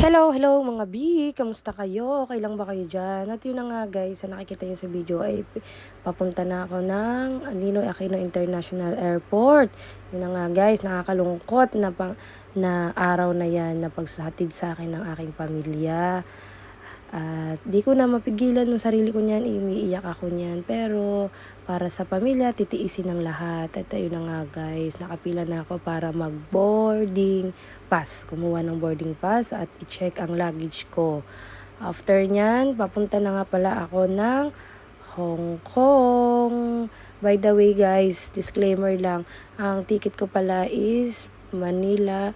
Hello, hello mga B! Kamusta kayo? Okay lang ba kayo dyan? At yun na nga guys, sa nakikita nyo sa video ay papunta na ako ng Ninoy Aquino International Airport. Yun na nga guys, nakakalungkot na araw na yan na paghatid sa akin ng aking pamilya. At di ko na mapigilan ng sarili ko niyan, umiiyak ako niyan. Pero para sa pamilya, titiisin ng lahat. At ayun na nga guys, nakapila na ako para mag-boarding pass. Kumuha ng boarding pass at i-check ang luggage ko. After niyan, papunta na nga pala ako ng Hong Kong. By the way guys, disclaimer lang, ang ticket ko pala is Manila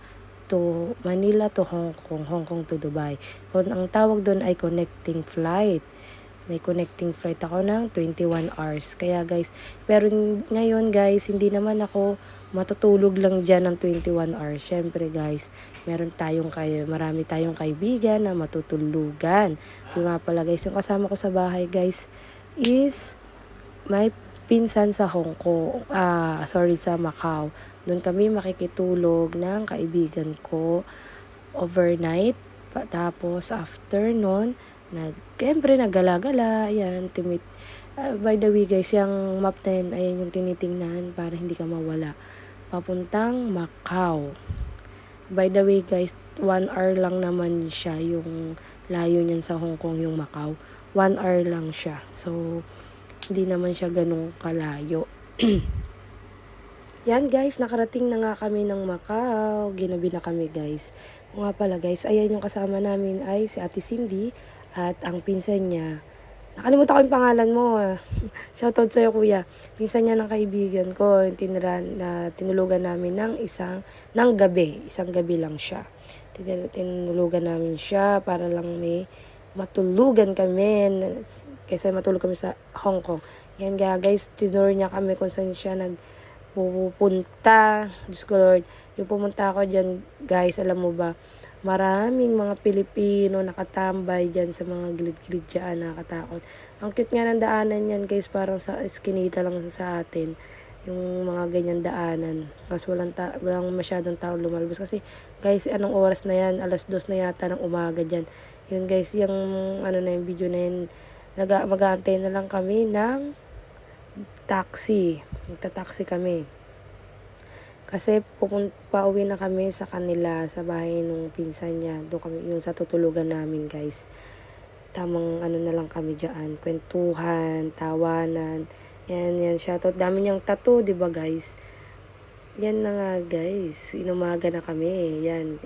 to Hong Kong to Dubai. Kung ang tawag doon ay connecting flight. May connecting flight ako ng 21 hours. Kaya guys, pero ngayon guys, hindi naman ako matutulog lang dyan ng 21 hours. Syempre guys, marami tayong kaibigan na matutulugan. Ito nga pala guys, yung kasama ko sa bahay guys is may pinsan sa sa Macau. Doon kami makikitulog ng kaibigan ko overnight. Tapos after nun, siyempre naggala-gala, ayan, by the way guys, yung map na yan, ayan yung tinitingnan para hindi ka mawala. Papuntang Macau. By the way guys, 1 hour lang naman siya yung layo niyan sa Hong Kong, yung Macau. 1 hour lang siya. So, hindi naman siya ganun kalayo. Yan guys, nakarating na nga kami ng Macau. Ginabi na kami guys. O nga pala guys, ayan yung kasama namin ay si Ate Cindy at ang pinsan niya. Nakalimutan ko yung pangalan mo. Shoutout sa'yo kuya. Pinsan niya ng kaibigan ko. Tinulugan namin ng gabi. Isang gabi lang siya. Tinulugan namin siya para lang may matulugan kami. Kaysa matulog kami sa Hong Kong. Yan guys, tinur niya kami kung saan siya pupunta. Diyos ko Lord, yung pumunta ako dyan guys, alam mo ba, maraming mga Pilipino nakatambay dyan sa mga gilid-gilid dyan, nakakatakot. Ang cute nga ng daanan yan guys, parang sa eskinita lang sa atin yung mga ganyan daanan. Kasi walang masyadong tao lumalabas. Kasi guys, anong oras na yan? 2:00 na yata ng umaga dyan. Yun guys, yung yung video na yun, mag-aantay na lang kami ng taxi. Magta-taxi kami. Kasi pauwi na kami sa kanila, sa bahay nung pinsan niya. Doon kami, yung sa tutulugan namin guys. Tamang na lang kami dyan. Kwentuhan, tawanan. Yan. Shoutout. Dami niyang tattoo, diba guys? Yan na nga guys. Inumaga na kami. Yan.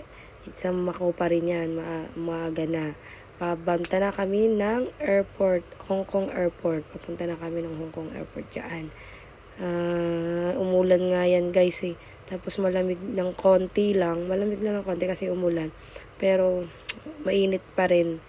Isang Macau pa rin yan. Maaga na. Pabanta na kami ng airport, Hong Kong Airport. Papunta na kami ng Hong Kong Airport dyan. Umulan nga yan guys eh. Tapos malamig ng konti lang. Malamig lang ng konti kasi umulan. Pero mainit pa rin.